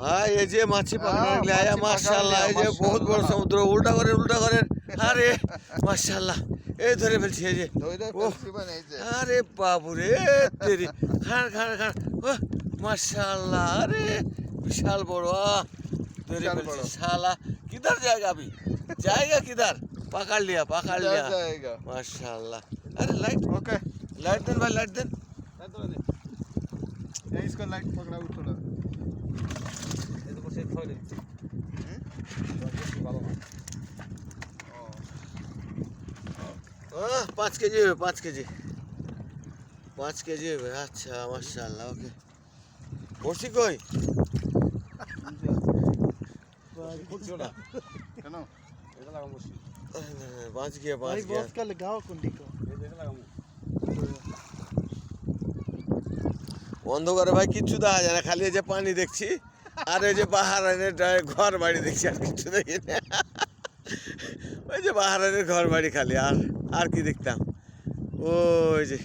ভাই এই যে মাছি পাকড়ে আয়া মাশাআল্লাহ, এই যে বহুত বড় সমুদ্র। উল্টা করেন আরে মাশাআল্লাহ, এই ধরে ফেলছি এই যে। আরে বাবুরে তেরি, খান মাশাআল্লাহ, আরে বিশাল বড় ধরে ফেলছি শালা। কিধার জায়গা अभी जाएगा किधर? पकड़ लिया माशाल्लाह। अरे लाइट ओके, लाइट देन भाई, लाइट देन। इसको लाइट पकड़ा थोड़ा। ये तो कुछ छोड़ दे। बाबा 5 केजी হবে, 5 केजी 5 केजी হবে। আচ্ছা মাশাআল্লাহ, ওকে। বসি কই कुछ ना কেন? এটা লাগাম বসি। बाँच गया भाई बॉस का लगाओ कुंडी को। এই দেখে লাগাম। অন্ধকারে ভাই কিচ্ছু দেখা যায় না, খালি এই যে পানি দেখছি আর এই যে বাহারানের ঘর বাড়ি দেখছি, আর কিচ্ছু দেখি না। ওই যে বাহারানের ঘর বাড়ি খালি, আর কি দেখতাম? ওই যে